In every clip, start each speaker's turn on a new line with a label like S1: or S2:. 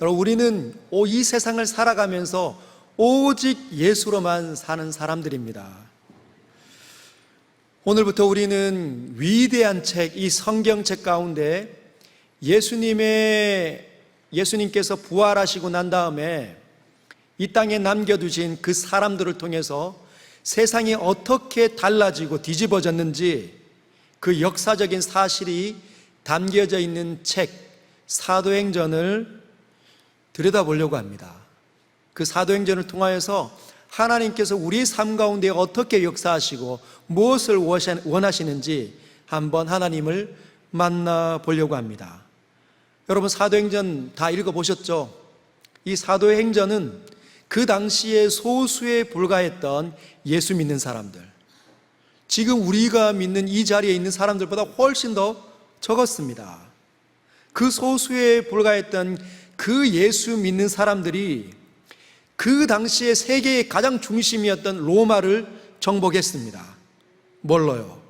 S1: 여러분, 우리는 이 세상을 살아가면서 오직 예수로만 사는 사람들입니다. 오늘부터 우리는 위대한 책, 이 성경책 가운데 예수님께서 부활하시고 난 다음에 이 땅에 남겨두신 그 사람들을 통해서 세상이 어떻게 달라지고 뒤집어졌는지 그 역사적인 사실이 담겨져 있는 책 사도행전을 들여다보려고 합니다. 그 사도행전을 통하여서 하나님께서 우리 삶 가운데 어떻게 역사하시고 무엇을 원하시는지 한번 하나님을 만나보려고 합니다. 여러분, 사도행전 다 읽어보셨죠? 이 사도행전은 그 당시에 소수에 불과했던 예수 믿는 사람들, 지금 우리가 믿는 이 자리에 있는 사람들보다 훨씬 더 적었습니다. 그 소수에 불과했던 그 예수 믿는 사람들이 그 당시에 세계의 가장 중심이었던 로마를 정복했습니다. 뭘로요?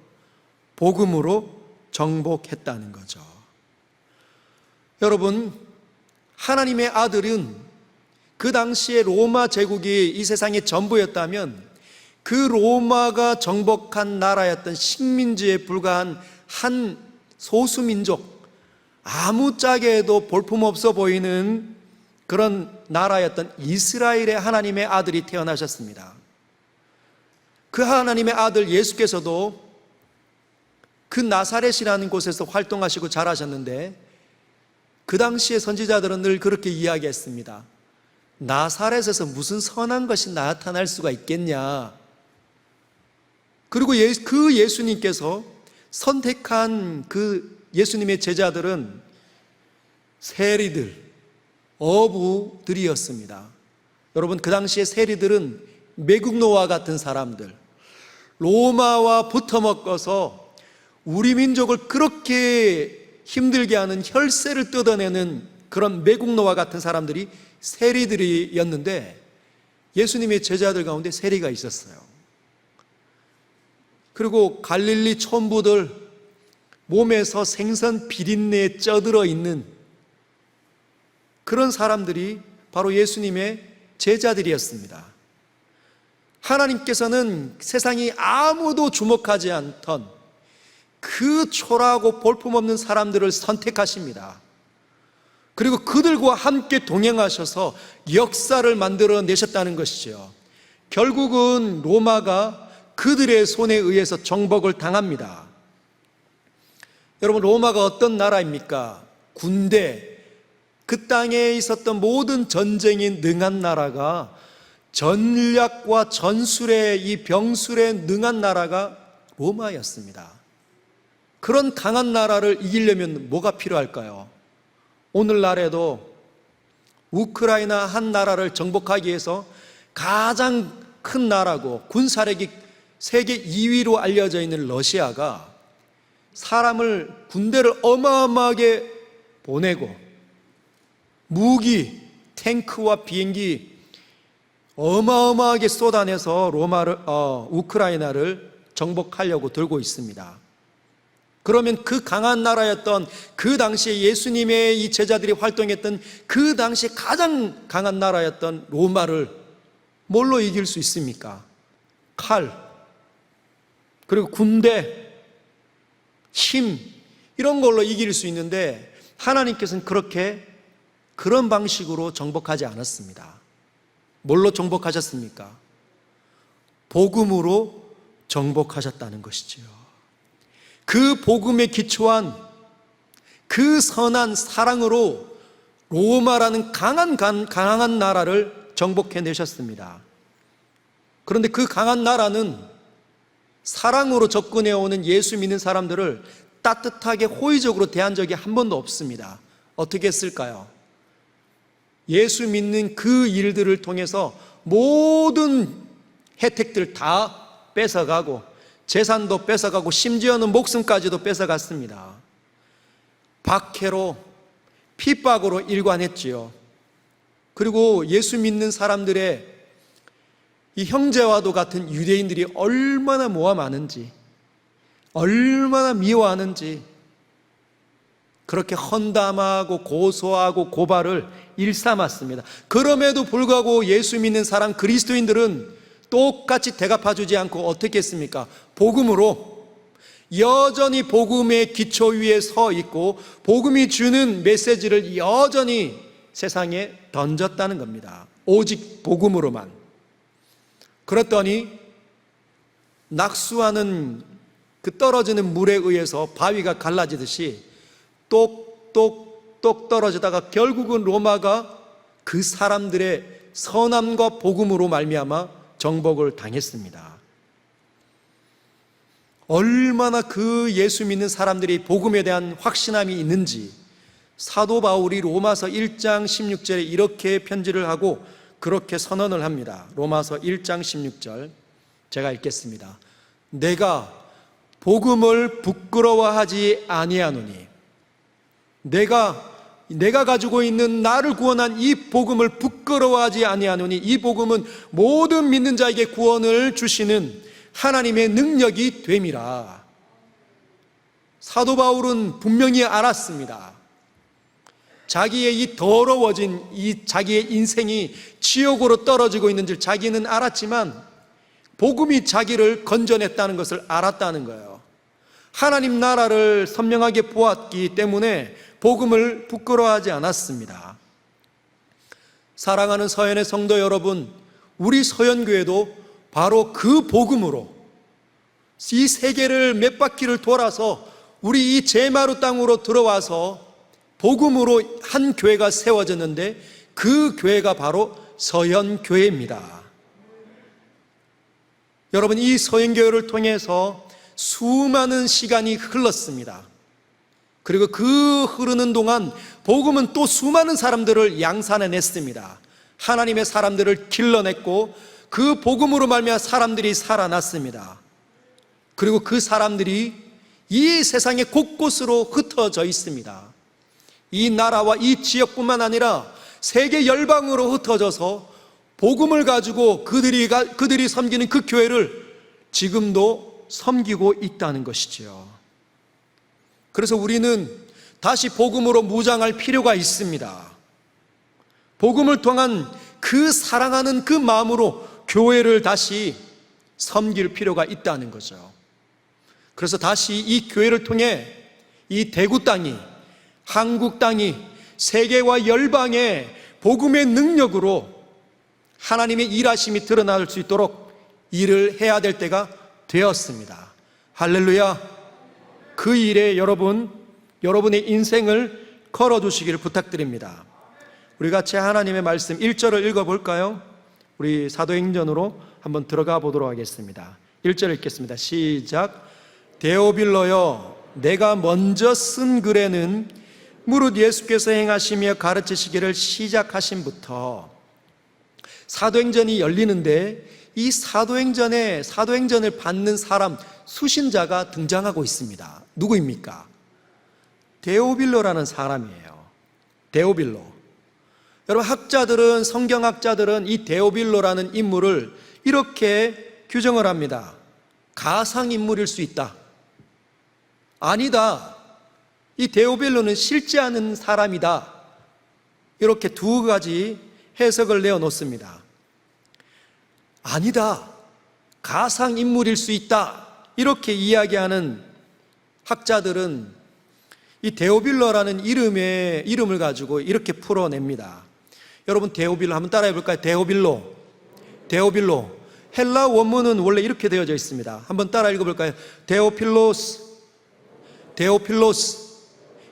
S1: 복음으로 정복했다는 거죠. 여러분, 하나님의 아들은 그 당시에 로마 제국이 이 세상의 전부였다면 그 로마가 정복한 나라였던 식민지에 불과한 한 소수민족, 아무짝에도 볼품없어 보이는 그런 나라였던 이스라엘의 하나님의 아들이 태어나셨습니다. 그 하나님의 아들 예수께서도 그 나사렛이라는 곳에서 활동하시고 자라셨는데, 그 당시의 선지자들은 늘 그렇게 이야기했습니다. 나사렛에서 무슨 선한 것이 나타날 수가 있겠냐. 그리고 그 예수님께서 선택한 그 예수님의 제자들은 세리들, 어부들이었습니다. 여러분, 그 당시에 세리들은 매국노와 같은 사람들, 로마와 붙어먹어서 우리 민족을 그렇게 힘들게 하는 혈세를 뜯어내는 그런 매국노와 같은 사람들이 세리들이었는데, 예수님의 제자들 가운데 세리가 있었어요. 그리고 갈릴리 촌부들, 몸에서 생선 비린내에 쪄들어 있는 그런 사람들이 바로 예수님의 제자들이었습니다. 하나님께서는 세상이 아무도 주목하지 않던 그 초라하고 볼품없는 사람들을 선택하십니다. 그리고 그들과 함께 동행하셔서 역사를 만들어내셨다는 것이죠. 결국은 로마가 그들의 손에 의해서 정복을 당합니다. 여러분, 로마가 어떤 나라입니까? 군대, 그 땅에 있었던 모든 전쟁에 능한 나라가, 전략과 전술에, 이 병술에 능한 나라가 로마였습니다. 그런 강한 나라를 이기려면 뭐가 필요할까요? 오늘날에도 우크라이나 한 나라를 정복하기 위해서 가장 큰 나라고 군사력이 세계 2위로 알려져 있는 러시아가 군대를 어마어마하게 보내고 무기, 탱크와 비행기 어마어마하게 쏟아내서 우크라이나를 정복하려고 들고 있습니다. 그러면 그 강한 나라였던 그 당시에 예수님의 이 제자들이 활동했던 그 당시에 가장 강한 나라였던 로마를 뭘로 이길 수 있습니까? 칼, 그리고 군대, 힘, 이런 걸로 이길 수 있는데, 하나님께서는 그런 방식으로 정복하지 않았습니다. 뭘로 정복하셨습니까? 복음으로 정복하셨다는 것이지요. 그 복음에 기초한 그 선한 사랑으로 로마라는 강한 나라를 정복해내셨습니다. 그런데 그 강한 나라는 사랑으로 접근해오는 예수 믿는 사람들을 따뜻하게 호의적으로 대한 적이 한 번도 없습니다. 어떻게 했을까요? 예수 믿는 그 일들을 통해서 모든 혜택들 다 뺏어가고, 재산도 뺏어가고, 심지어는 목숨까지도 뺏어갔습니다. 박해로, 핍박으로 일관했지요. 그리고 예수 믿는 사람들의 이 형제와도 같은 유대인들이 얼마나 모함하는지, 얼마나 미워하는지, 그렇게 헌담하고 고소하고 고발을 일삼았습니다. 그럼에도 불구하고 예수 믿는 사람 그리스도인들은 똑같이 대갚아주지 않고 어떻게 했습니까? 복음으로 여전히 복음의 기초 위에 서 있고 복음이 주는 메시지를 여전히 세상에 던졌다는 겁니다. 오직 복음으로만. 그랬더니 낙수하는 그 떨어지는 물에 의해서 바위가 갈라지듯이 똑똑똑 떨어지다가 결국은 로마가 그 사람들의 선함과 복음으로 말미암아 정복을 당했습니다. 얼마나 그 예수 믿는 사람들이 복음에 대한 확신함이 있는지 사도 바울이 로마서 1장 16절에 이렇게 편지를 하고 그렇게 선언을 합니다. 로마서 1장 16절 제가 읽겠습니다. 내가 복음을 부끄러워하지 아니하노니 내가 가지고 있는 나를 구원한 이 복음을 부끄러워하지 아니하노니 이 복음은 모든 믿는 자에게 구원을 주시는 하나님의 능력이 됨이라. 사도 바울은 분명히 알았습니다. 자기의 이 더러워진 이 자기의 인생이 지옥으로 떨어지고 있는 줄 자기는 알았지만 복음이 자기를 건져냈다는 것을 알았다는 거예요. 하나님 나라를 선명하게 보았기 때문에 복음을 부끄러워하지 않았습니다. 사랑하는 서연의 성도 여러분, 우리 서연교회도 바로 그 복음으로 이 세계를 몇 바퀴를 돌아서 우리 이 제마루 땅으로 들어와서 복음으로 한 교회가 세워졌는데 그 교회가 바로 서연교회입니다. 여러분, 이 서연교회를 통해서 수많은 시간이 흘렀습니다. 그리고 그 흐르는 동안 복음은 또 수많은 사람들을 양산해냈습니다. 하나님의 사람들을 길러냈고 그 복음으로 말미암아 사람들이 살아났습니다. 그리고 그 사람들이 이 세상의 곳곳으로 흩어져 있습니다. 이 나라와 이 지역뿐만 아니라 세계 열방으로 흩어져서 복음을 가지고 그들이 섬기는 그 교회를 지금도 섬기고 있다는 것이지요. 그래서 우리는 다시 복음으로 무장할 필요가 있습니다. 복음을 통한 그 사랑하는 그 마음으로 교회를 다시 섬길 필요가 있다는 거죠. 그래서 다시 이 교회를 통해 이 대구 땅이, 한국 땅이 세계와 열방의 복음의 능력으로 하나님의 일하심이 드러날 수 있도록 일을 해야 될 때가 되었습니다. 할렐루야. 그 일에 여러분의 인생을 걸어주시기를 부탁드립니다. 우리 같이 하나님의 말씀 1절을 읽어볼까요? 우리 사도행전으로 한번 들어가 보도록 하겠습니다. 1절 읽겠습니다. 시작. 데오빌로여, 내가 먼저 쓴 글에는 무릇 예수께서 행하시며 가르치시기를 시작하신부터. 사도행전이 열리는데 이 사도행전을 받는 사람, 수신자가 등장하고 있습니다. 누구입니까? 데오빌로라는 사람이에요. 데오빌로. 여러분, 성경학자들은 이 데오빌로라는 인물을 이렇게 규정을 합니다. 가상인물일 수 있다. 아니다. 이 데오빌로는 실제 하는 사람이다. 이렇게 두 가지 해석을 내어놓습니다. 아니다. 가상인물일 수 있다. 이렇게 이야기하는 학자들은 이 데오빌로라는 이름을 가지고 이렇게 풀어냅니다. 여러분, 데오빌로 한번 따라해 볼까요? 데오빌로. 헬라 원문은 원래 이렇게 되어져 있습니다. 한번 따라 읽어볼까요? 데오필로스.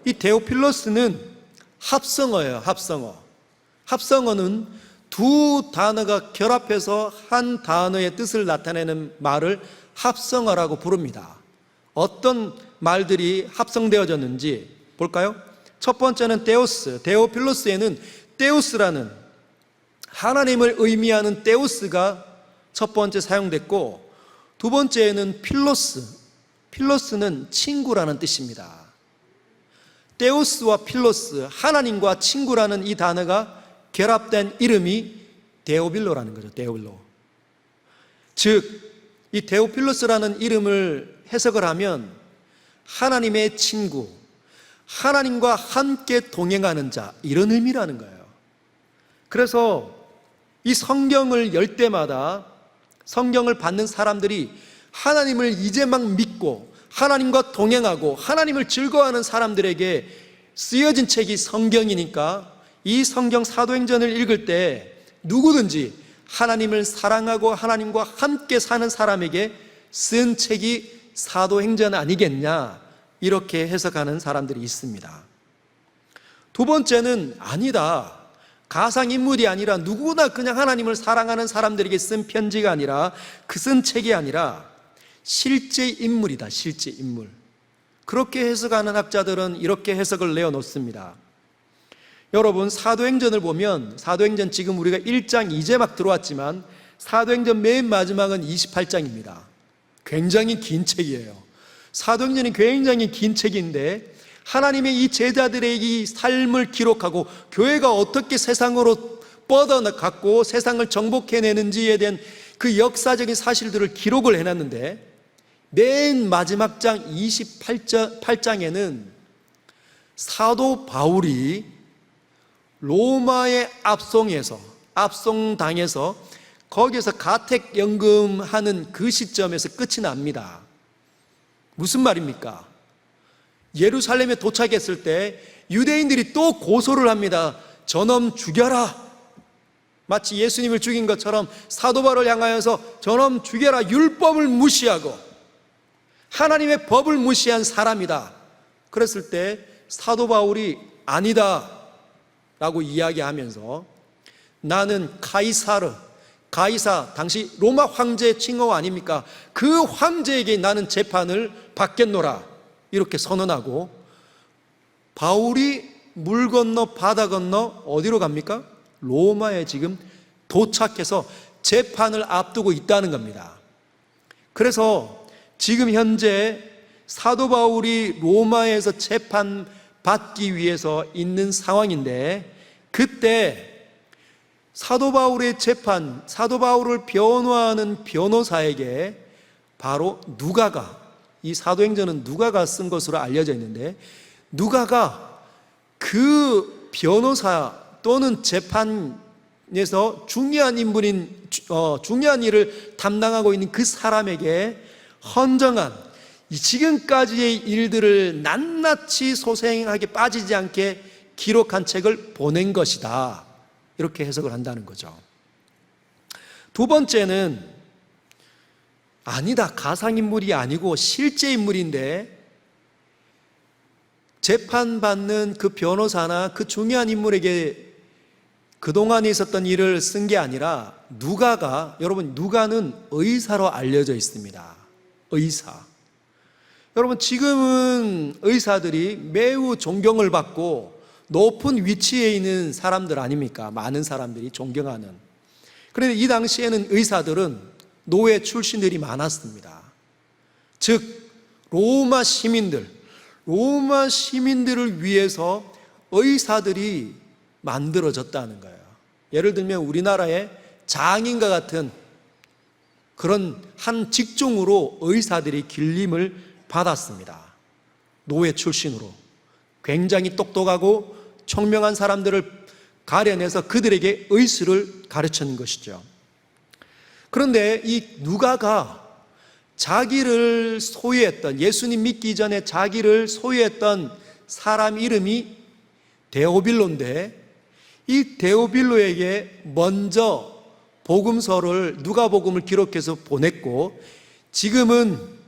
S1: 이 데오필로스는 합성어예요. 합성어는 두 단어가 결합해서 한 단어의 뜻을 나타내는 말을 합성어라고 부릅니다. 어떤 말들이 합성되어졌는지 볼까요? 첫 번째는 데오스. 데오필로스에는 데우스라는 하나님을 의미하는 데우스가 첫 번째 사용됐고, 두 번째에는 필로스는 친구라는 뜻입니다. 데우스와 필로스, 하나님과 친구라는 이 단어가 결합된 이름이 데오빌로라는 거죠. 데오빌로. 즉, 이 데오필로스라는 이름을 해석을 하면 하나님의 친구, 하나님과 함께 동행하는 자, 이런 의미라는 거예요. 그래서 이 성경을 열 때마다 성경을 받는 사람들이 하나님을 이제 막 믿고 하나님과 동행하고 하나님을 즐거워하는 사람들에게 쓰여진 책이 성경이니까 이 성경 사도행전을 읽을 때 누구든지 하나님을 사랑하고 하나님과 함께 사는 사람에게 쓴 책이 사도행전 아니겠냐, 이렇게 해석하는 사람들이 있습니다. 두 번째는 아니다, 가상인물이 아니라 누구나 그냥 하나님을 사랑하는 사람들에게 쓴 편지가 아니라, 그 쓴 책이 아니라 실제 인물이다, 실제 인물. 그렇게 해석하는 학자들은 이렇게 해석을 내어놓습니다. 여러분, 사도행전을 보면, 사도행전 지금 우리가 1장 이제 막 들어왔지만 사도행전 맨 마지막은 28장입니다. 굉장히 긴 책이에요. 사도행전이 굉장히 긴 책인데 하나님의 이 제자들의 이 삶을 기록하고 교회가 어떻게 세상으로 뻗어갔고 세상을 정복해내는지에 대한 그 역사적인 사실들을 기록을 해놨는데, 맨 마지막 장 28장에는 사도 바울이 로마의 압송당해서 거기에서 가택연금하는 그 시점에서 끝이 납니다. 무슨 말입니까? 예루살렘에 도착했을 때 유대인들이 또 고소를 합니다. 저놈 죽여라. 마치 예수님을 죽인 것처럼 사도 바울을 향하여서 저놈 죽여라. 율법을 무시하고 하나님의 법을 무시한 사람이다. 그랬을 때 사도 바울이 아니다 라고 이야기하면서, 나는 가이사, 당시 로마 황제의 칭호 아닙니까? 그 황제에게 나는 재판을 받겠노라, 이렇게 선언하고, 바울이 물 건너 바다 건너 어디로 갑니까? 로마에 지금 도착해서 재판을 앞두고 있다는 겁니다. 그래서 지금 현재 사도 바울이 로마에서 재판받기 위해서 있는 상황인데, 그때 사도 바울의 재판, 사도 바울을 변호하는 변호사에게 바로 누가가, 이 사도행전은 누가가 쓴 것으로 알려져 있는데, 누가가 그 변호사 또는 재판에서 중요한 인물인, 중요한 일을 담당하고 있는 그 사람에게 헌정한 이 지금까지의 일들을 낱낱이 소생하게 빠지지 않게 기록한 책을 보낸 것이다, 이렇게 해석을 한다는 거죠. 두 번째는 아니다, 가상인물이 아니고 실제 인물인데 재판받는 그 변호사나 그 중요한 인물에게 그동안에 있었던 일을 쓴 게 아니라 누가가, 여러분, 누가는 의사로 알려져 있습니다. 의사. 여러분, 지금은 의사들이 매우 존경을 받고 높은 위치에 있는 사람들 아닙니까? 많은 사람들이 존경하는. 그런데 이 당시에는 의사들은 노예 출신들이 많았습니다. 즉 로마 시민들을 위해서 의사들이 만들어졌다는 거예요. 예를 들면 우리나라의 장인과 같은 그런 한 직종으로 의사들이 길림을 받았습니다. 노예 출신으로 굉장히 똑똑하고 총명한 사람들을 가려내서 그들에게 의술을 가르치는 것이죠. 그런데 이 누가가 자기를 소유했던, 예수님 믿기 전에 자기를 소유했던 사람 이름이 데오빌로인데, 이 데오빌로에게 먼저 복음서를, 누가복음을 기록해서 보냈고, 지금은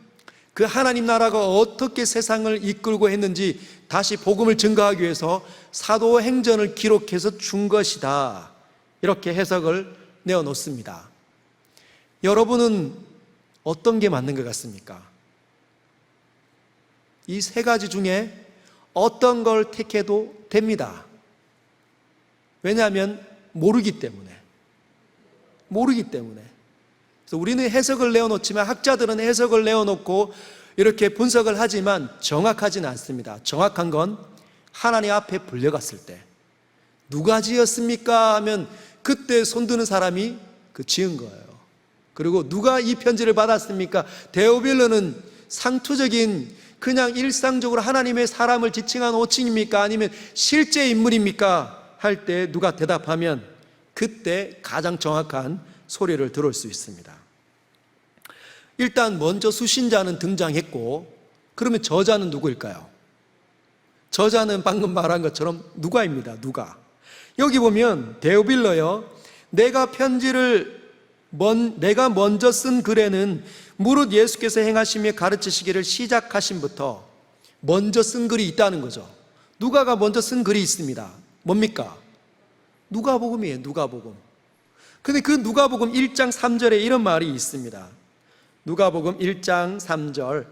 S1: 그 하나님 나라가 어떻게 세상을 이끌고 했는지 다시 복음을 증거하기 위해서 사도행전을 기록해서 준 것이다, 이렇게 해석을 내어놓습니다. 여러분은 어떤 게 맞는 것 같습니까? 이 세 가지 중에 어떤 걸 택해도 됩니다. 왜냐하면 모르기 때문에. 그래서 우리는 해석을 내어놓지만 학자들은 해석을 내어놓고 이렇게 분석을 하지만 정확하지는 않습니다. 정확한 건 하나님 앞에 불려갔을 때 누가 지었습니까? 하면 그때 손드는 사람이 그 지은 거예요. 그리고 누가 이 편지를 받았습니까? 데오빌로는 상투적인 그냥 일상적으로 하나님의 사람을 지칭한 호칭입니까? 아니면 실제 인물입니까? 할 때 누가 대답하면 그때 가장 정확한 소리를 들을 수 있습니다. 일단 먼저 수신자는 등장했고, 그러면 저자는 누구일까요? 저자는 방금 말한 것처럼 누가입니다. 누가. 여기 보면 데오빌로요, 내가 먼저 쓴 글에는 무릇 예수께서 행하시며 가르치시기를 시작하심부터 먼저 쓴 글이 있다는 거죠. 누가가 먼저 쓴 글이 있습니다. 뭡니까? 누가복음이에요. 누가복음. 근데 그 누가복음 1장 3절에 이런 말이 있습니다. 누가복음 1장 3절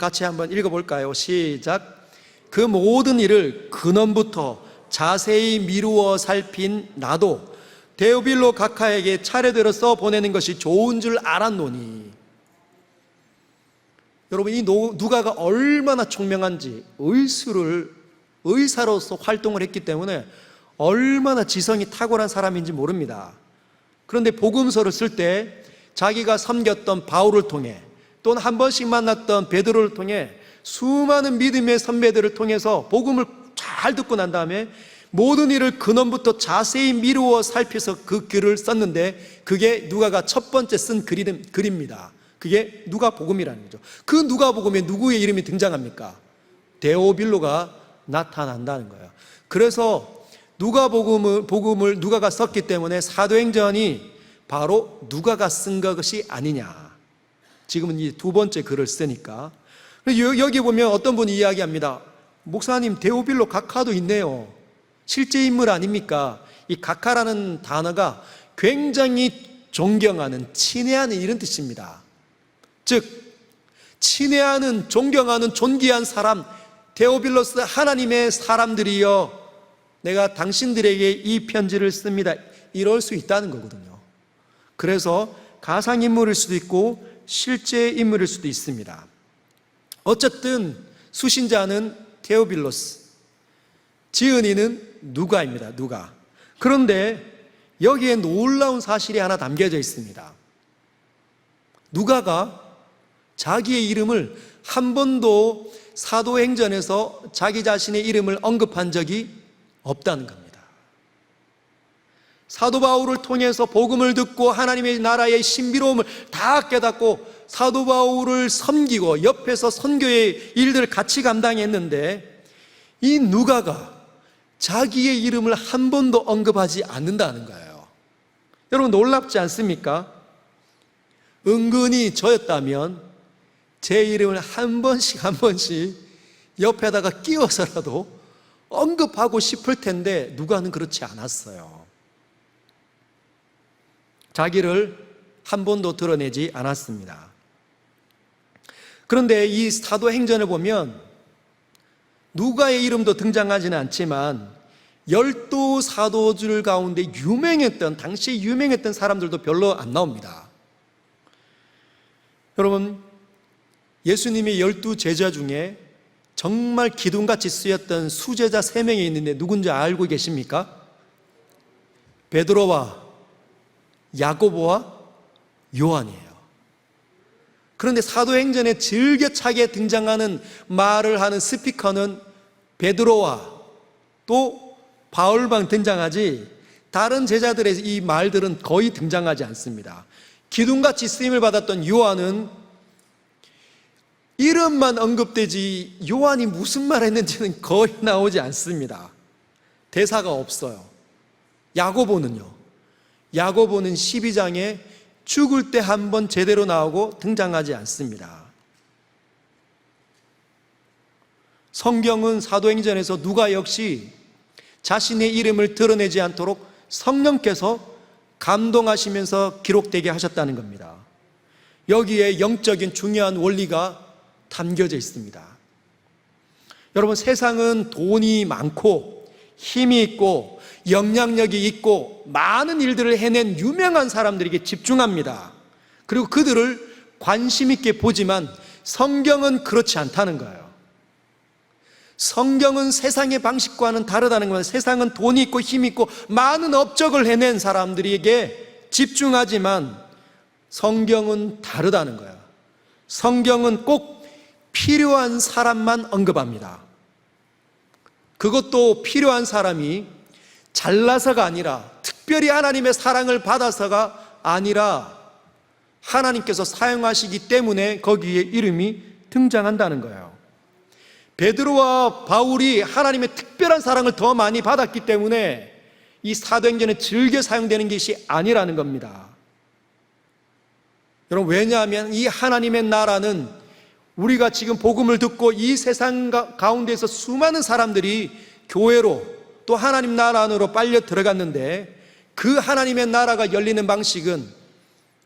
S1: 같이 한번 읽어볼까요? 시작. 그 모든 일을 근원부터 자세히 미루어 살핀 나도 데오빌로 각하에게 차례대로 써보내는 것이 좋은 줄 알았노니. 여러분, 이 누가가 얼마나 총명한지, 의사로서 활동을 했기 때문에 얼마나 지성이 탁월한 사람인지 모릅니다. 그런데 복음서를 쓸 때 자기가 섬겼던 바울을 통해, 또는 한 번씩 만났던 베드로를 통해, 수많은 믿음의 선배들을 통해서 복음을 잘 듣고 난 다음에 모든 일을 근원부터 자세히 미루어 살펴서 그 글을 썼는데, 그게 누가가 첫 번째 쓴 글입니다. 그게 누가복음이라는 거죠. 그 누가복음에 누구의 이름이 등장합니까? 데오빌로가 나타난다는 거예요. 그래서 복음을 누가가 썼기 때문에 사도행전이 바로 누가가 쓴 것이 아니냐. 지금은 이 두 번째 글을 쓰니까. 여기 보면 어떤 분이 이야기합니다. 목사님, 데오빌로 각하도 있네요. 실제 인물 아닙니까? 이 각하라는 단어가 굉장히 존경하는, 친애하는 이런 뜻입니다. 즉, 친애하는, 존경하는 존귀한 사람, 데오빌로스, 하나님의 사람들이여, 내가 당신들에게 이 편지를 씁니다. 이럴 수 있다는 거거든요. 그래서 가상인물일 수도 있고 실제 인물일 수도 있습니다. 어쨌든 수신자는 데오빌로스, 지은이는 누가입니다. 누가. 그런데 여기에 놀라운 사실이 하나 담겨져 있습니다. 누가가 자기의 이름을 한 번도 사도행전에서 자기 자신의 이름을 언급한 적이 없다는 겁니다. 사도 바울을 통해서 복음을 듣고 하나님의 나라의 신비로움을 다 깨닫고 사도 바울을 섬기고 옆에서 선교의 일들을 같이 감당했는데, 이 누가가 자기의 이름을 한 번도 언급하지 않는다는 거예요. 여러분, 놀랍지 않습니까? 은근히 저였다면 제 이름을 한 번씩 옆에다가 끼워서라도 언급하고 싶을 텐데 누가는 그렇지 않았어요. 자기를 한 번도 드러내지 않았습니다. 그런데 이 사도행전을 보면 누가의 이름도 등장하지는 않지만 12사도들 가운데 당시에 유명했던 사람들도 별로 안 나옵니다. 여러분, 예수님의 12제자 중에 정말 기둥같이 쓰였던 수제자 3명이 있는데 누군지 알고 계십니까? 베드로와 야고보와 요한이에요. 그런데 사도행전에 즐겨차게 등장하는 말을 하는 스피커는 베드로와 또 바울만 등장하지, 다른 제자들의 이 말들은 거의 등장하지 않습니다. 기둥같이 쓰임을 받았던 요한은 이름만 언급되지 요한이 무슨 말 했는지는 거의 나오지 않습니다. 대사가 없어요. 야고보는요, 야고보는 12장에 죽을 때 한 번 제대로 나오고 등장하지 않습니다. 성경은 사도행전에서 누가 역시 자신의 이름을 드러내지 않도록 성령께서 감동하시면서 기록되게 하셨다는 겁니다. 여기에 영적인 중요한 원리가 담겨져 있습니다. 여러분, 세상은 돈이 많고 힘이 있고 영향력이 있고 많은 일들을 해낸 유명한 사람들에게 집중합니다. 그리고 그들을 관심 있게 보지만 성경은 그렇지 않다는 거예요. 성경은 세상의 방식과는 다르다는 거예요. 세상은 돈이 있고 힘이 있고 많은 업적을 해낸 사람들에게 집중하지만 성경은 다르다는 거예요. 성경은 꼭 필요한 사람만 언급합니다. 그것도 필요한 사람이 잘나서가 아니라, 특별히 하나님의 사랑을 받아서가 아니라 하나님께서 사용하시기 때문에 거기에 이름이 등장한다는 거예요. 베드로와 바울이 하나님의 특별한 사랑을 더 많이 받았기 때문에 이 사도행전에 즐겨 사용되는 것이 아니라는 겁니다. 여러분, 왜냐하면 이 하나님의 나라는 우리가 지금 복음을 듣고 이 세상 가운데서 수많은 사람들이 교회로 또 하나님 나라 안으로 빨려 들어갔는데, 그 하나님의 나라가 열리는 방식은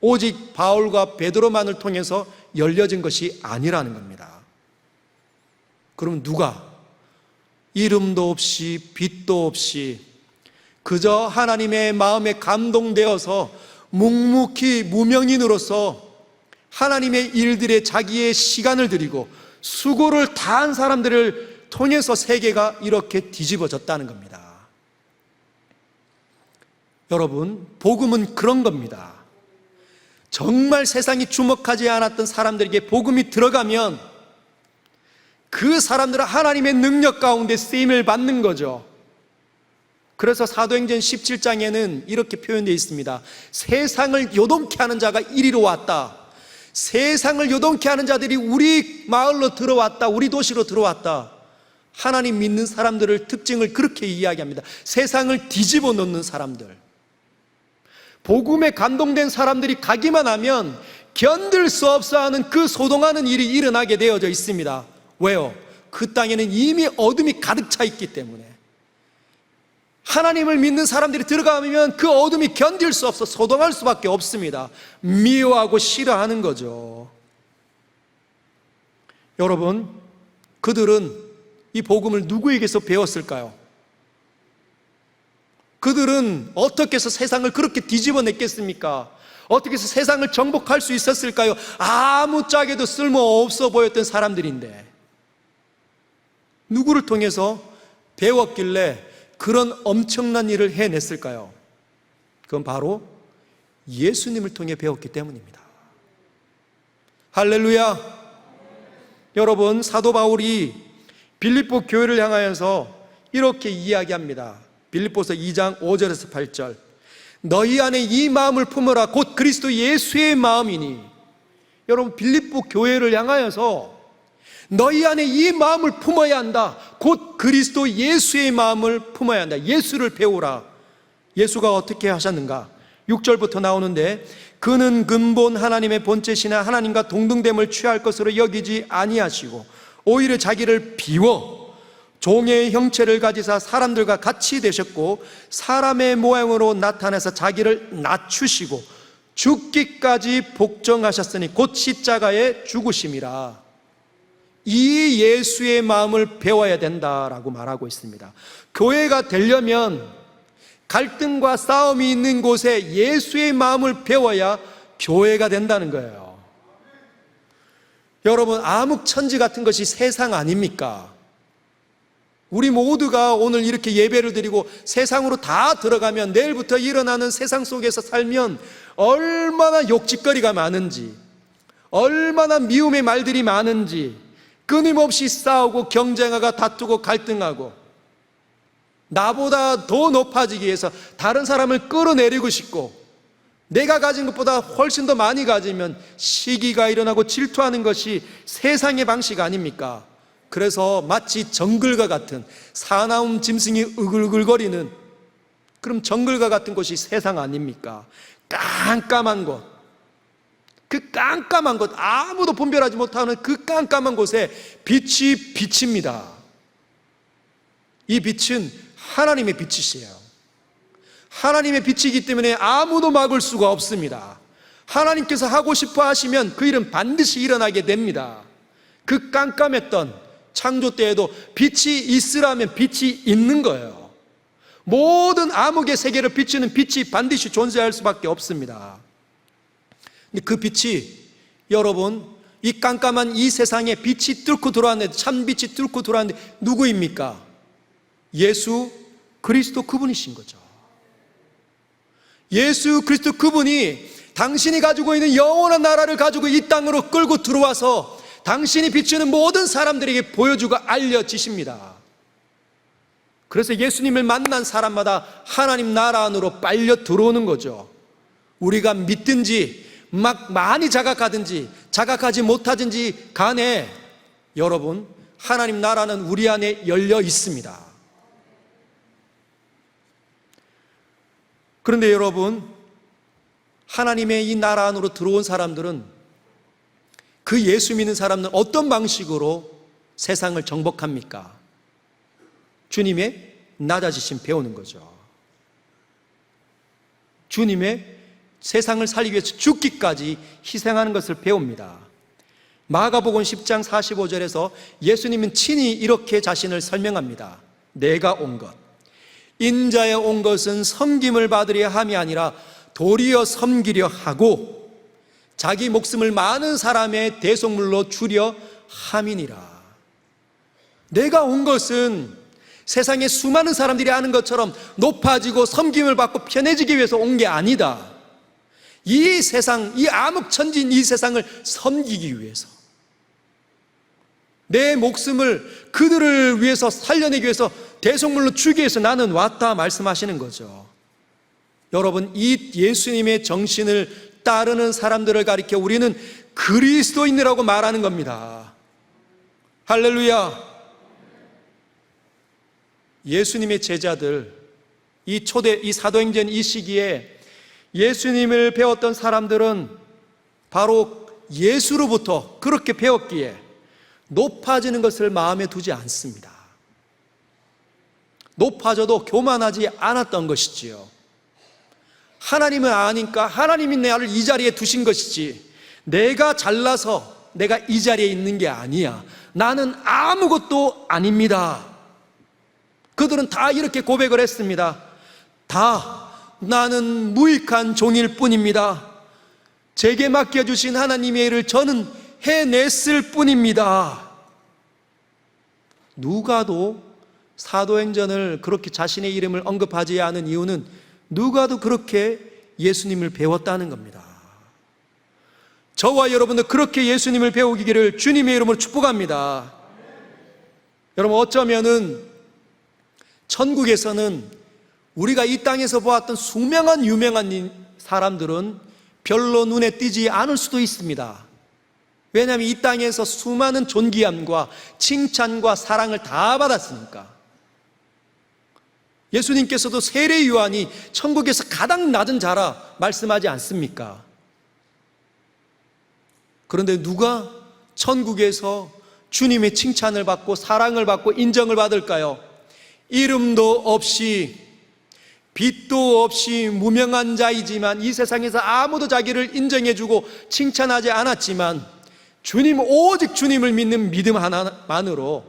S1: 오직 바울과 베드로만을 통해서 열려진 것이 아니라는 겁니다. 그럼 누가 이름도 없이 빛도 없이 그저 하나님의 마음에 감동되어서 묵묵히 무명인으로서 하나님의 일들에 자기의 시간을 들이고 수고를 다한 사람들을 통해서 세계가 이렇게 뒤집어졌다는 겁니다. 여러분, 복음은 그런 겁니다. 정말 세상이 주목하지 않았던 사람들에게 복음이 들어가면 그 사람들은 하나님의 능력 가운데 쓰임을 받는 거죠. 그래서 사도행전 17장에는 이렇게 표현되어 있습니다. 세상을 요동케 하는 자가 이리로 왔다. 세상을 요동케 하는 자들이 우리 마을로 들어왔다. 우리 도시로 들어왔다. 하나님 믿는 사람들을 특징을 그렇게 이야기합니다. 세상을 뒤집어 놓는 사람들, 복음에 감동된 사람들이 가기만 하면 견딜 수 없어 하는 그 소동하는 일이 일어나게 되어져 있습니다. 왜요? 그 땅에는 이미 어둠이 가득 차 있기 때문에. 하나님을 믿는 사람들이 들어가면 그 어둠이 견딜 수 없어 소동할 수밖에 없습니다. 미워하고 싫어하는 거죠. 여러분, 그들은 이 복음을 누구에게서 배웠을까요? 그들은 어떻게 해서 세상을 그렇게 뒤집어냈겠습니까? 어떻게 해서 세상을 정복할 수 있었을까요? 아무짝에도 쓸모없어 보였던 사람들인데 누구를 통해서 배웠길래 그런 엄청난 일을 해냈을까요? 그건 바로 예수님을 통해 배웠기 때문입니다. 할렐루야. 여러분, 사도 바울이 빌립보 교회를 향하여서 이렇게 이야기합니다. 빌립보서 2장 5절에서 8절. 너희 안에 이 마음을 품으라. 곧 그리스도 예수의 마음이니. 여러분, 빌립보 교회를 향하여서 너희 안에 이 마음을 품어야 한다. 곧 그리스도 예수의 마음을 품어야 한다. 예수를 배우라. 예수가 어떻게 하셨는가? 6절부터 나오는데, 그는 근본 하나님의 본체시나 하나님과 동등됨을 취할 것으로 여기지 아니하시고 오히려 자기를 비워 종의 형체를 가지사 사람들과 같이 되셨고 사람의 모양으로 나타나서 자기를 낮추시고 죽기까지 복종하셨으니 곧 십자가에 죽으심이라. 이 예수의 마음을 배워야 된다라고 말하고 있습니다. 교회가 되려면 갈등과 싸움이 있는 곳에 예수의 마음을 배워야 교회가 된다는 거예요. 여러분, 암흑천지 같은 것이 세상 아닙니까? 우리 모두가 오늘 이렇게 예배를 드리고 세상으로 다 들어가면 내일부터 일어나는 세상 속에서 살면 얼마나 욕짓거리가 많은지, 얼마나 미움의 말들이 많은지, 끊임없이 싸우고 경쟁하고 다투고 갈등하고 나보다 더 높아지기 위해서 다른 사람을 끌어내리고 싶고 내가 가진 것보다 훨씬 더 많이 가지면 시기가 일어나고 질투하는 것이 세상의 방식 아닙니까? 그래서 마치 정글과 같은 사나운 짐승이 으글으글거리는 그럼 정글과 같은 곳이 세상 아닙니까? 깜깜한 곳, 그 깜깜한 곳, 아무도 분별하지 못하는 그 깜깜한 곳에 빛이 비칩니다. 이 빛은 하나님의 빛이시에요. 하나님의 빛이기 때문에 아무도 막을 수가 없습니다. 하나님께서 하고 싶어 하시면 그 일은 반드시 일어나게 됩니다. 그 깜깜했던 창조 때에도 빛이 있으라면 빛이 있는 거예요. 모든 암흑의 세계를 비추는 빛이 반드시 존재할 수밖에 없습니다. 근데 그 빛이 여러분 이 깜깜한 이 세상에 빛이 뚫고 들어왔는데, 참 빛이 뚫고 들어왔는데 누구입니까? 예수 그리스도 그분이신 거죠. 예수 그리스도 그분이 당신이 가지고 있는 영원한 나라를 가지고 이 땅으로 끌고 들어와서 당신이 비추는 모든 사람들에게 보여주고 알려지십니다. 그래서 예수님을 만난 사람마다 하나님 나라 안으로 빨려 들어오는 거죠. 우리가 믿든지 막 많이 자각하든지 자각하지 못하든지 간에 여러분, 하나님 나라는 우리 안에 열려 있습니다. 그런데 여러분, 하나님의 이 나라 안으로 들어온 사람들은, 그 예수 믿는 사람들은 어떤 방식으로 세상을 정복합니까? 주님의 낮아지심 배우는 거죠. 주님의 세상을 살리기 위해서 죽기까지 희생하는 것을 배웁니다. 마가복음 10장 45절에서 예수님은 친히 이렇게 자신을 설명합니다. 내가 온 것, 인자에 온 것은 섬김을 받으려 함이 아니라 도리어 섬기려 하고 자기 목숨을 많은 사람의 대속물로 주려 함이니라. 내가 온 것은 세상에 수많은 사람들이 아는 것처럼 높아지고 섬김을 받고 편해지기 위해서 온 게 아니다. 이 세상, 이 암흑천지인 이 세상을 섬기기 위해서, 내 목숨을 그들을 위해서 살려내기 위해서 대속물로 주기 위해서 나는 왔다 말씀하시는 거죠. 여러분, 이 예수님의 정신을 따르는 사람들을 가리켜 우리는 그리스도인이라고 말하는 겁니다. 할렐루야. 예수님의 제자들, 이 사도행전 이 시기에 예수님을 배웠던 사람들은 바로 예수로부터 그렇게 배웠기에 높아지는 것을 마음에 두지 않습니다. 높아져도 교만하지 않았던 것이지요. 하나님을 아니까 하나님이 나를 이 자리에 두신 것이지, 내가 잘나서 내가 이 자리에 있는 게 아니야. 나는 아무것도 아닙니다. 그들은 다 이렇게 고백을 했습니다. 다 나는 무익한 종일 뿐입니다. 제게 맡겨주신 하나님의 일을 저는 해냈을 뿐입니다. 누가도 사도행전을 그렇게 자신의 이름을 언급하지 않은 이유는 누가도 그렇게 예수님을 배웠다는 겁니다. 저와 여러분도 그렇게 예수님을 배우기를 주님의 이름으로 축복합니다. 여러분, 어쩌면은 천국에서는 우리가 이 땅에서 보았던 수명한 유명한 사람들은 별로 눈에 띄지 않을 수도 있습니다. 왜냐하면 이 땅에서 수많은 존귀함과 칭찬과 사랑을 다 받았으니까. 예수님께서도 세례 요한이 천국에서 가장 낮은 자라 말씀하지 않습니까? 그런데 누가 천국에서 주님의 칭찬을 받고 사랑을 받고 인정을 받을까요? 이름도 없이 빛도 없이 무명한 자이지만, 이 세상에서 아무도 자기를 인정해주고 칭찬하지 않았지만 주님, 오직 주님을 믿는 믿음 하나만으로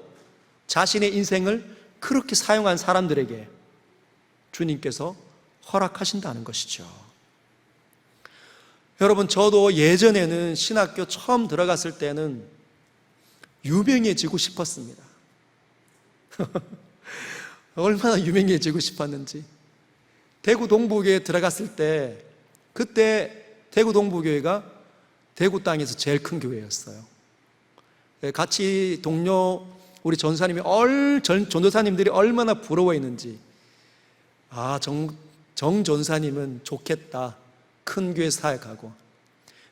S1: 자신의 인생을 그렇게 사용한 사람들에게 주님께서 허락하신다는 것이죠. 여러분, 저도 예전에는 신학교 처음 들어갔을 때는 유명해지고 싶었습니다. 얼마나 유명해지고 싶었는지. 대구 동부교회에 들어갔을 때, 그때 대구 동부교회가 대구 땅에서 제일 큰 교회였어요. 같이 동료 우리 전사님이 전도사님들이 얼마나 부러워했는지. 정 전사님은 좋겠다, 큰 교회 사역하고.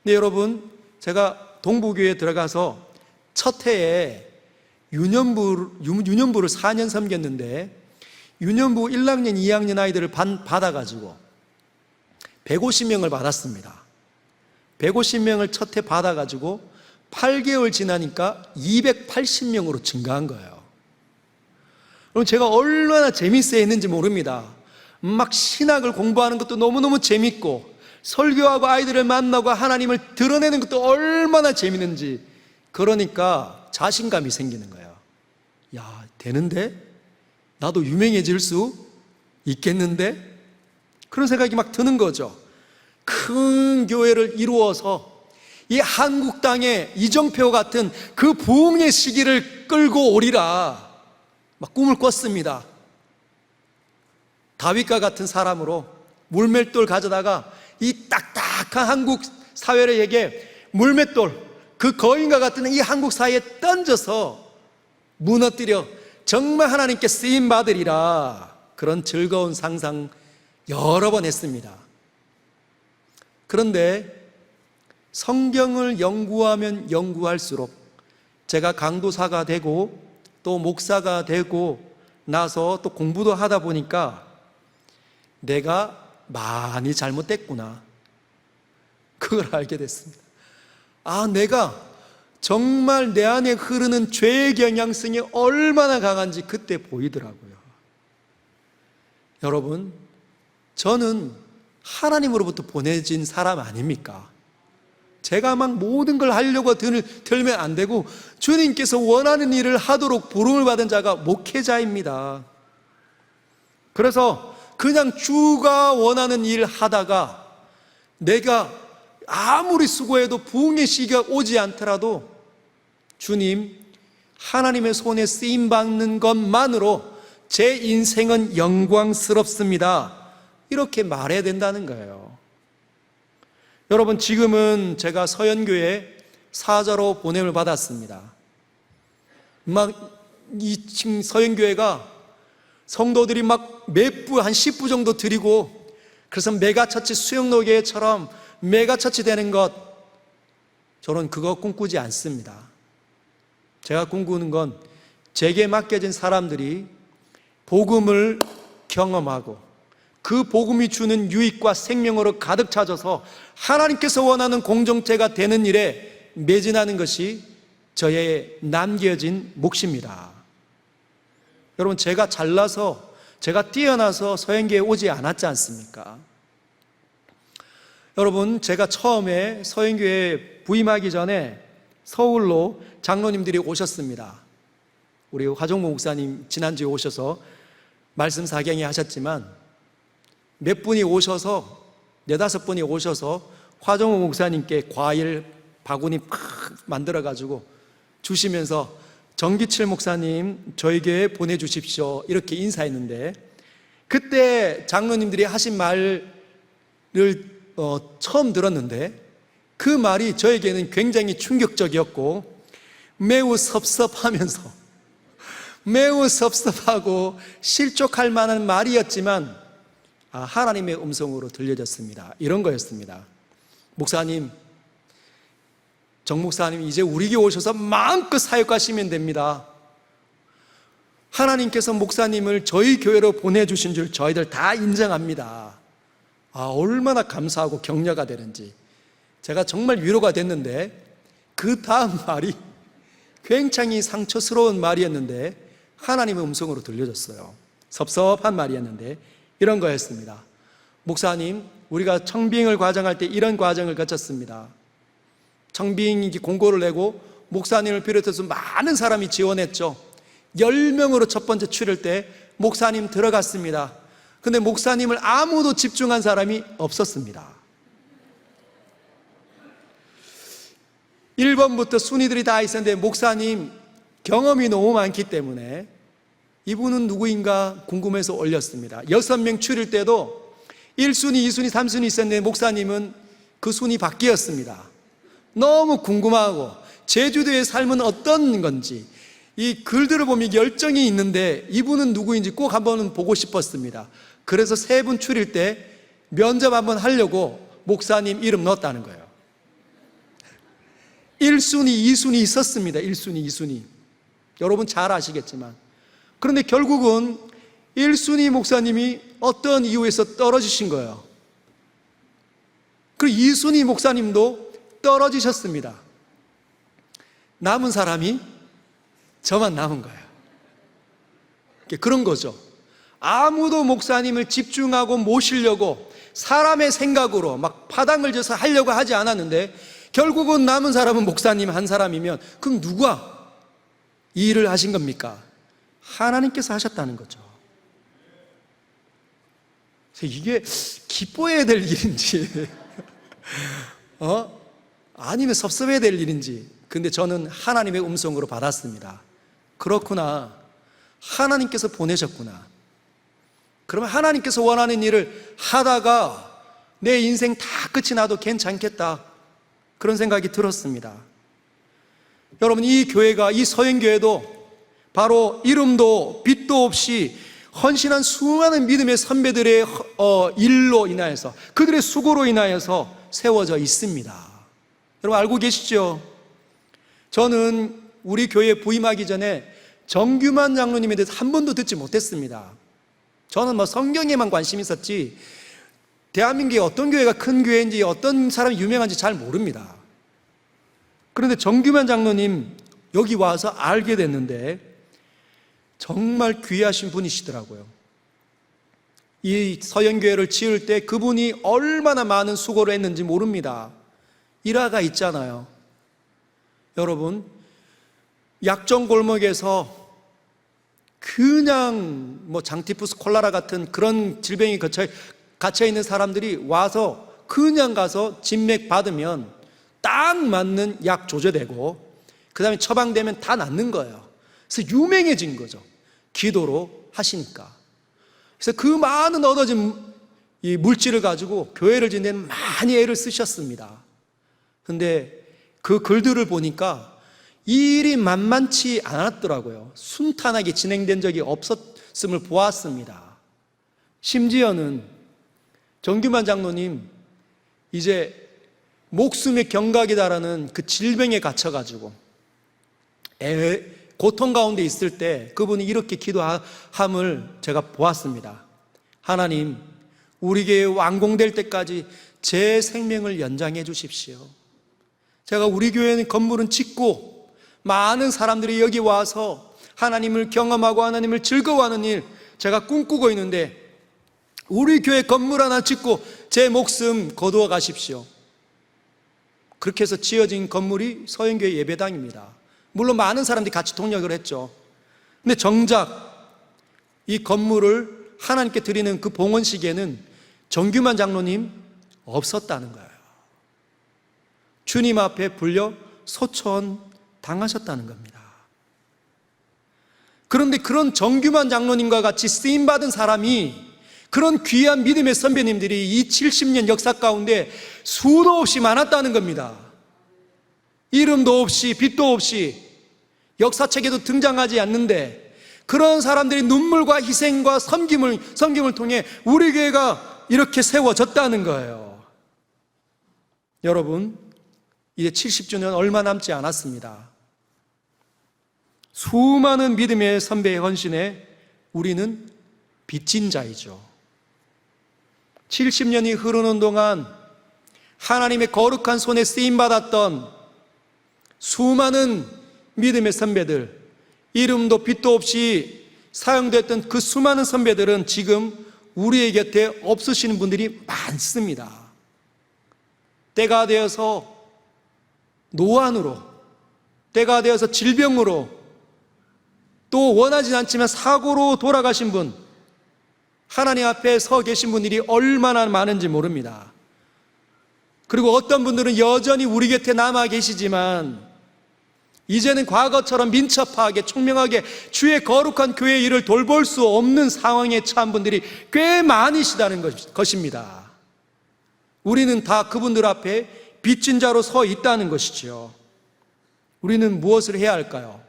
S1: 근데 여러분, 제가 동부교회에 들어가서 첫 해에 유년부를 4년 섬겼는데, 유년부 1학년, 2학년 아이들을 받아가지고 150명을 받았습니다. 150명을 첫 해 받아가지고 8개월 지나니까 280명으로 증가한 거예요. 그럼 제가 얼마나 재밌어 했는지 모릅니다. 막 신학을 공부하는 것도 너무너무 재밌고, 설교하고 아이들을 만나고 하나님을 드러내는 것도 얼마나 재밌는지. 그러니까 자신감이 생기는 거예요. 야, 되는데? 나도 유명해질 수 있겠는데? 그런 생각이 막 드는 거죠. 큰 교회를 이루어서 이 한국 땅에 이정표 같은 그 부흥의 시기를 끌고 오리라 막 꿈을 꿨습니다. 다윗과 같은 사람으로 물맷돌 가져다가 이 딱딱한 한국 사회에게 물맷돌, 그 거인과 같은 이 한국 사회에 던져서 무너뜨려 정말 하나님께 쓰임 받으리라, 그런 즐거운 상상 여러 번 했습니다. 그런데 성경을 연구하면 연구할수록 제가 강도사가 되고 또 목사가 되고 나서 또 공부도 하다 보니까 내가 많이 잘못됐구나, 그걸 알게 됐습니다. 내가 정말 내 안에 흐르는 죄의 경향성이 얼마나 강한지 그때 보이더라고요. 여러분, 저는 하나님으로부터 보내진 사람 아닙니까? 제가 막 모든 걸 하려고 들면 안 되고, 주님께서 원하는 일을 하도록 부름을 받은 자가 목회자입니다. 그래서 그냥 주가 원하는 일 하다가 내가 아무리 수고해도 부흥의 시기가 오지 않더라도 주님, 하나님의 손에 쓰임받는 것만으로 제 인생은 영광스럽습니다, 이렇게 말해야 된다는 거예요. 여러분, 지금은 제가 서연교회 사자로 보냄을 받았습니다. 이 서연교회가 성도들이 몇 부, 한 10부 정도 드리고, 그래서 메가처치, 수영노교회처럼 메가처치 되는 것, 저는 그거 꿈꾸지 않습니다. 제가 꿈꾸는 건 제게 맡겨진 사람들이 복음을 경험하고 그 복음이 주는 유익과 생명으로 가득 차져서 하나님께서 원하는 공동체가 되는 일에 매진하는 것이 저의 남겨진 몫입니다. 여러분, 제가 잘나서, 제가 뛰어나서 서연교회에 오지 않았지 않습니까? 여러분, 제가 처음에 서연교회에 부임하기 전에 서울로 장로님들이 오셨습니다. 우리 화정모 목사님 지난주에 오셔서 말씀 사경에 하셨지만, 몇 분이 오셔서, 4-5분이 오셔서 화정모 목사님께 과일 바구니 팍 만들어가지고 주시면서 정기칠 목사님 저희 교회에 보내주십시오, 이렇게 인사했는데, 그때 장로님들이 하신 말을 처음 들었는데 그 말이 저에게는 굉장히 충격적이었고 매우 섭섭하고 실족할 만한 말이었지만 하나님의 음성으로 들려졌습니다. 이런 거였습니다. 목사님, 정 목사님, 이제 우리 교회 오셔서 마음껏 사역하시면 됩니다. 하나님께서 목사님을 저희 교회로 보내주신 줄 저희들 다 인정합니다. 얼마나 감사하고 격려가 되는지. 제가 정말 위로가 됐는데, 그 다음 말이 굉장히 상처스러운 말이었는데 하나님의 음성으로 들려졌어요. 섭섭한 말이었는데 이런 거였습니다. 목사님, 우리가 청빙을 과정할 때 이런 과정을 거쳤습니다. 청빙 공고를 내고 목사님을 비롯해서 많은 사람이 지원했죠. 10명으로 첫 번째 추릴 때 목사님 들어갔습니다. 근데 목사님을 아무도 집중한 사람이 없었습니다. 1번부터 순위들이 다 있었는데 목사님 경험이 너무 많기 때문에 이분은 누구인가 궁금해서 올렸습니다. 6명 추릴 때도 1순위, 2순위, 3순위 있었는데 목사님은 그 순위 바뀌었습니다. 너무 궁금하고 제주도의 삶은 어떤 건지, 이 글들을 보면 열정이 있는데 이분은 누구인지 꼭 한번 보고 싶었습니다. 그래서 3분 추릴 때 면접 한번 하려고 목사님 이름 넣었다는 거예요. 1순위, 2순위 있었습니다. 1순위, 2순위. 여러분 잘 아시겠지만. 그런데 결국은 1순위 목사님이 어떤 이유에서 떨어지신 거예요. 그리고 2순위 목사님도 떨어지셨습니다. 남은 사람이 저만 남은 거예요. 그런 거죠. 아무도 목사님을 집중하고 모시려고 사람의 생각으로 막 파당을 져서 하려고 하지 않았는데 결국은 남은 사람은 목사님 한 사람이면 그럼 누가 이 일을 하신 겁니까? 하나님께서 하셨다는 거죠. 그래서 이게 기뻐해야 될 일인지 아니면 섭섭해야 될 일인지, 근데 저는 하나님의 음성으로 받았습니다. 그렇구나, 하나님께서 보내셨구나. 그러면 하나님께서 원하는 일을 하다가 내 인생 다 끝이 나도 괜찮겠다, 그런 생각이 들었습니다. 여러분, 이 교회가, 이 서행교회도 바로 이름도 빛도 없이 헌신한 수많은 믿음의 선배들의 일로 인하여서, 그들의 수고로 인하여서 세워져 있습니다. 여러분 알고 계시죠? 저는 우리 교회에 부임하기 전에 정규만 장로님에 대해서 한 번도 듣지 못했습니다. 저는 성경에만 관심이 있었지 대한민국에 어떤 교회가 큰 교회인지 어떤 사람이 유명한지 잘 모릅니다. 그런데 정규만 장로님 여기 와서 알게 됐는데 정말 귀하신 분이시더라고요. 이 서영교회를 지을 때 그분이 얼마나 많은 수고를 했는지 모릅니다. 일화가 있잖아요. 여러분, 약정 골목에서 그냥 장티푸스 콜라라 같은 그런 질병이 갇혀 있는 사람들이 와서 그냥 가서 진맥 받으면 딱 맞는 약 조제되고 그 다음에 처방되면 다 낫는 거예요. 그래서 유명해진 거죠. 기도로 하시니까. 그래서 그 많은 얻어진 이 물질을 가지고 교회를 짓는 데 많이 애를 쓰셨습니다. 근데 그 글들을 보니까 이 일이 만만치 않았더라고요. 순탄하게 진행된 적이 없었음을 보았습니다. 심지어는 정규만 장로님 이제 목숨의 경각이다라는 그 질병에 갇혀가지고 고통 가운데 있을 때 그분이 이렇게 기도함을 제가 보았습니다. 하나님, 우리 교회 완공될 때까지 제 생명을 연장해 주십시오. 제가 우리 교회는 건물은 짓고 많은 사람들이 여기 와서 하나님을 경험하고 하나님을 즐거워하는 일 제가 꿈꾸고 있는데 우리 교회 건물 하나 짓고 제 목숨 거두어 가십시오. 그렇게 해서 지어진 건물이 서영교회 예배당입니다. 물론 많은 사람들이 같이 동력을 했죠. 근데 정작 이 건물을 하나님께 드리는 그 봉헌 시기에는 정규만 장로님 없었다는 거예요. 주님 앞에 불려 소천 당하셨다는 겁니다. 그런데 그런 정규만 장로님과 같이 쓰임받은 사람이, 그런 귀한 믿음의 선배님들이 이 70년 역사 가운데 수도 없이 많았다는 겁니다. 이름도 없이 빛도 없이 역사책에도 등장하지 않는데 그런 사람들이 눈물과 희생과 섬김을 통해 우리 교회가 이렇게 세워졌다는 거예요. 여러분, 이제 70주년 얼마 남지 않았습니다. 수많은 믿음의 선배의 헌신에 우리는 빚진 자이죠. 70년이 흐르는 동안 하나님의 거룩한 손에 쓰임받았던 수많은 믿음의 선배들, 이름도 빛도 없이 사용됐던 그 수많은 선배들은 지금 우리의 곁에 없으시는 분들이 많습니다. 때가 되어서 노안으로, 때가 되어서 질병으로, 또 원하지 않지만 사고로 돌아가신 분, 하나님 앞에 서 계신 분들이 얼마나 많은지 모릅니다. 그리고 어떤 분들은 여전히 우리 곁에 남아 계시지만 이제는 과거처럼 민첩하게 총명하게 주의 거룩한 교회의 일을 돌볼 수 없는 상황에 처한 분들이 꽤 많으시다는 것입니다. 우리는 다 그분들 앞에 빚진 자로 서 있다는 것이죠. 우리는 무엇을 해야 할까요?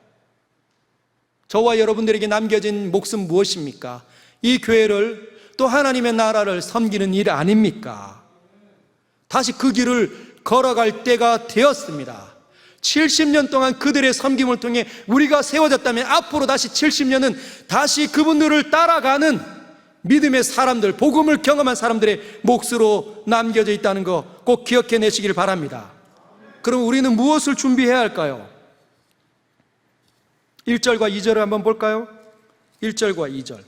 S1: 저와 여러분들에게 남겨진 몫은 무엇입니까? 이 교회를, 또 하나님의 나라를 섬기는 일 아닙니까? 다시 그 길을 걸어갈 때가 되었습니다. 70년 동안 그들의 섬김을 통해 우리가 세워졌다면 앞으로 다시 70년은 다시 그분들을 따라가는 믿음의 사람들, 복음을 경험한 사람들의 몫으로 남겨져 있다는 거 꼭 기억해 내시길 바랍니다. 그럼 우리는 무엇을 준비해야 할까요? 1절과 2절을 한번 볼까요? 1절과 2절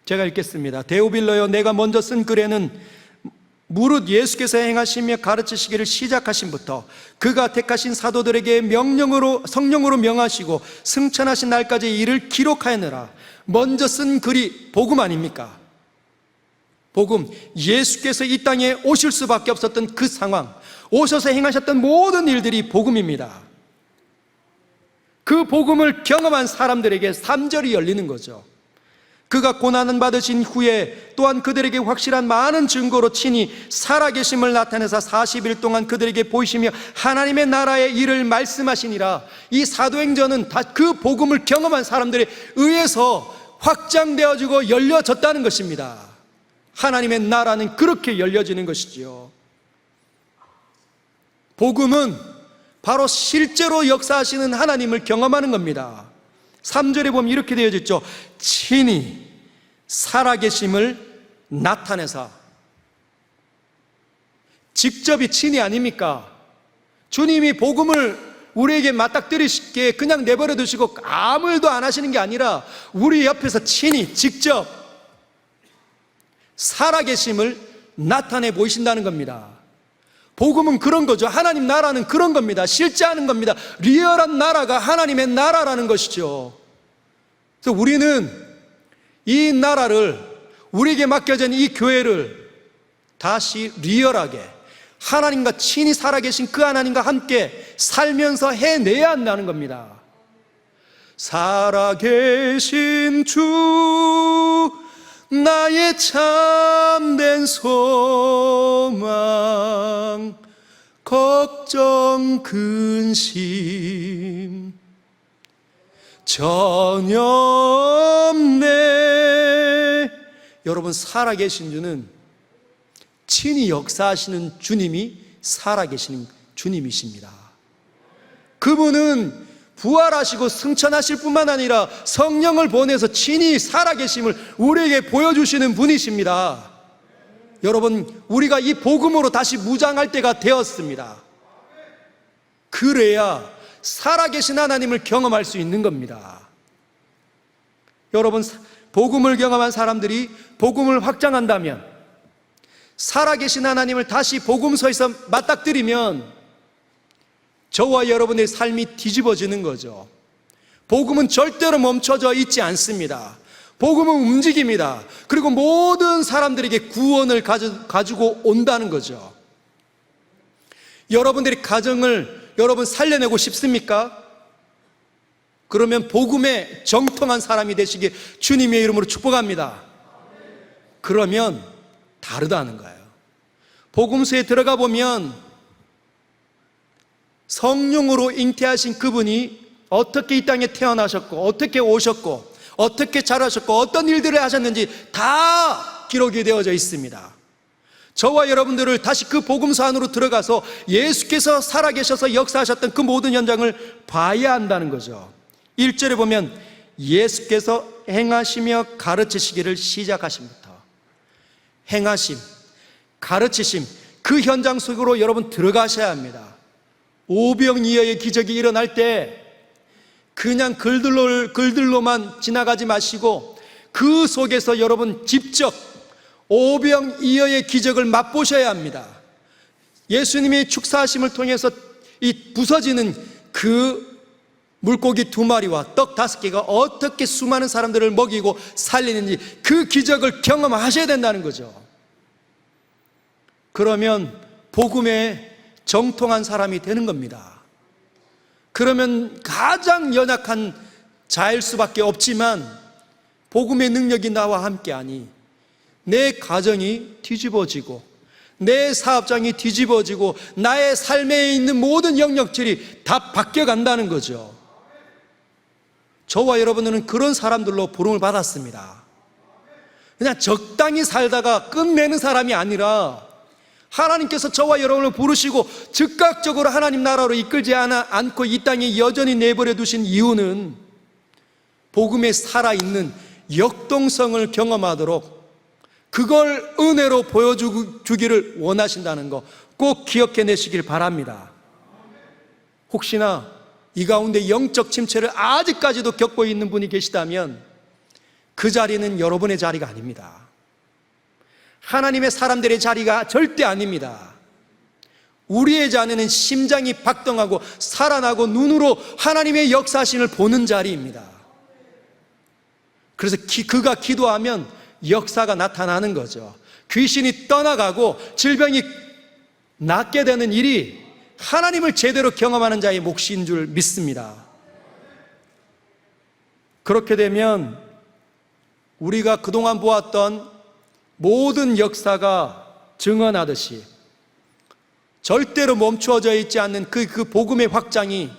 S1: 제가 읽겠습니다. 데오빌러여, 내가 먼저 쓴 글에는 무릇 예수께서 행하시며 가르치시기를 시작하신부터 그가 택하신 사도들에게 성령으로 명하시고 승천하신 날까지 이를 기록하였느라. 먼저 쓴 글이 복음 아닙니까? 복음, 예수께서 이 땅에 오실 수밖에 없었던 그 상황, 오셔서 행하셨던 모든 일들이 복음입니다. 그 복음을 경험한 사람들에게 3절이 열리는 거죠. 그가 고난을 받으신 후에 또한 그들에게 확실한 많은 증거로 친히 살아계심을 나타내사 40일 동안 그들에게 보이시며 하나님의 나라의 일을 말씀하시니라. 이 사도행전은 다 그 복음을 경험한 사람들에 의해서 확장되어지고 열려졌다는 것입니다. 하나님의 나라는 그렇게 열려지는 것이지요. 복음은 바로 실제로 역사하시는 하나님을 경험하는 겁니다. 3절에 보면 이렇게 되어져 있죠. 친히 살아계심을 나타내사. 직접이 친히 아닙니까? 주님이 복음을 우리에게 맞닥뜨리시게 그냥 내버려 두시고 아무 일도 안 하시는 게 아니라 우리 옆에서 친히 직접 살아계심을 나타내 보이신다는 겁니다. 복음은 그런 거죠. 하나님 나라는 그런 겁니다. 실제하는 겁니다. 리얼한 나라가 하나님의 나라라는 것이죠. 그래서 우리는 이 나라를, 우리에게 맡겨진 이 교회를 다시 리얼하게 하나님과 친히 살아계신 그 하나님과 함께 살면서 해내야 한다는 겁니다. 살아계신 주 나의 참된 소망 걱정 근심 전혀 없네. 여러분, 살아계신 주는 친히 역사하시는 주님이 살아계시는 주님이십니다. 그분은 부활하시고 승천하실 뿐만 아니라 성령을 보내서 친히 살아계심을 우리에게 보여주시는 분이십니다. 여러분, 우리가 이 복음으로 다시 무장할 때가 되었습니다. 그래야 살아계신 하나님을 경험할 수 있는 겁니다. 여러분, 복음을 경험한 사람들이 복음을 확장한다면, 살아계신 하나님을 다시 복음서에서 맞닥뜨리면 저와 여러분의 삶이 뒤집어지는 거죠. 복음은 절대로 멈춰져 있지 않습니다. 복음은 움직입니다. 그리고 모든 사람들에게 구원을 가지고 온다는 거죠. 여러분들이 가정을 여러분 살려내고 싶습니까? 그러면 복음에 정통한 사람이 되시길 주님의 이름으로 축복합니다. 그러면 다르다는 거예요. 복음서에 들어가 보면 성령으로 잉태하신 그분이 어떻게 이 땅에 태어나셨고 어떻게 오셨고 어떻게 자라셨고 어떤 일들을 하셨는지 다 기록이 되어져 있습니다. 저와 여러분들을 다시 그 복음서 안으로 들어가서 예수께서 살아계셔서 역사하셨던 그 모든 현장을 봐야 한다는 거죠. 1절에 보면 예수께서 행하시며 가르치시기를 시작하심부터, 행하심, 가르치심, 그 현장 속으로 여러분 들어가셔야 합니다. 오병이어의 기적이 일어날 때 그냥 글들로만 지나가지 마시고 그 속에서 여러분 직접 오병이어의 기적을 맛보셔야 합니다. 예수님의 축사하심을 통해서 이 부서지는 그 물고기 2마리와 떡 5개가 어떻게 수많은 사람들을 먹이고 살리는지 그 기적을 경험하셔야 된다는 거죠. 그러면 복음에 정통한 사람이 되는 겁니다. 그러면 가장 연약한 자일 수밖에 없지만 복음의 능력이 나와 함께하니 내 가정이 뒤집어지고 내 사업장이 뒤집어지고 나의 삶에 있는 모든 영역들이 다 바뀌어간다는 거죠. 저와 여러분들은 그런 사람들로 부름을 받았습니다. 그냥 적당히 살다가 끝내는 사람이 아니라 하나님께서 저와 여러분을 부르시고 즉각적으로 하나님 나라로 이끌지 않고 이 땅에 여전히 내버려 두신 이유는 복음에 살아있는 역동성을 경험하도록 그걸 은혜로 보여주기를 원하신다는 거 꼭 기억해내시길 바랍니다. 혹시나 이 가운데 영적 침체를 아직까지도 겪고 있는 분이 계시다면 그 자리는 여러분의 자리가 아닙니다. 하나님의 사람들의 자리가 절대 아닙니다. 우리의 자리는 심장이 박동하고 살아나고 눈으로 하나님의 역사하심을 보는 자리입니다. 그래서 그가 기도하면 역사가 나타나는 거죠. 귀신이 떠나가고 질병이 낫게 되는 일이 하나님을 제대로 경험하는 자의 몫인 줄 믿습니다. 그렇게 되면 우리가 그동안 보았던 모든 역사가 증언하듯이 절대로 멈추어져 있지 않는 그 복음의 확장이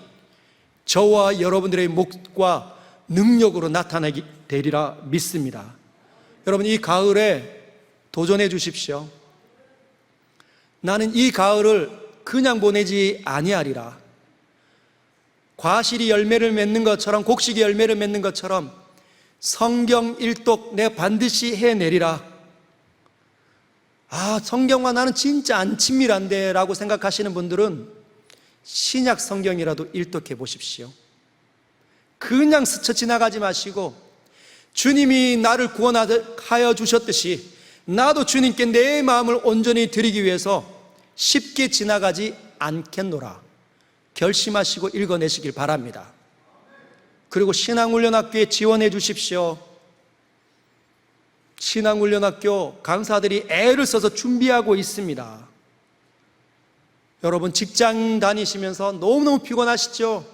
S1: 저와 여러분들의 목과 능력으로 나타나게 되리라 믿습니다. 여러분, 이 가을에 도전해 주십시오. 나는 이 가을을 그냥 보내지 아니하리라. 과실이 열매를 맺는 것처럼, 곡식이 열매를 맺는 것처럼 성경 일독 내가 반드시 해내리라. 성경과 나는 진짜 안 친밀한데 라고 생각하시는 분들은 신약 성경이라도 일독해 보십시오. 그냥 스쳐 지나가지 마시고 주님이 나를 구원하여 주셨듯이 나도 주님께 내 마음을 온전히 드리기 위해서 쉽게 지나가지 않겠노라 결심하시고 읽어내시길 바랍니다. 그리고 신앙훈련학교에 지원해 주십시오. 신앙훈련학교 강사들이 애를 써서 준비하고 있습니다. 여러분, 직장 다니시면서 너무너무 피곤하시죠?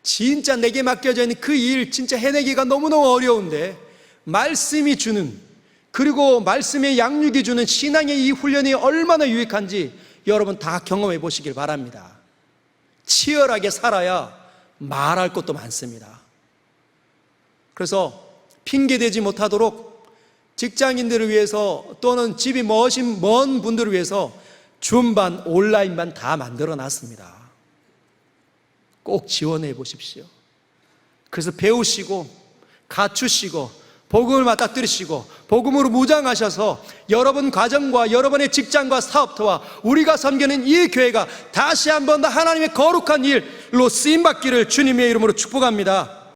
S1: 진짜 내게 맡겨져 있는 그 일 진짜 해내기가 너무너무 어려운데 말씀이 주는, 그리고 말씀의 양육이 주는 신앙의 이 훈련이 얼마나 유익한지 여러분 다 경험해 보시길 바랍니다. 치열하게 살아야 말할 것도 많습니다. 그래서 핑계대지 못하도록 직장인들을 위해서 또는 집이 먼 분들을 위해서 줌반, 온라인반 다 만들어 놨습니다. 꼭 지원해 보십시오. 그래서 배우시고 갖추시고 복음을 맞닥뜨리시고 복음으로 무장하셔서 여러분 가정과 여러분의 직장과 사업터와 우리가 섬기는 이 교회가 다시 한번 더 하나님의 거룩한 일로 쓰임받기를 주님의 이름으로 축복합니다.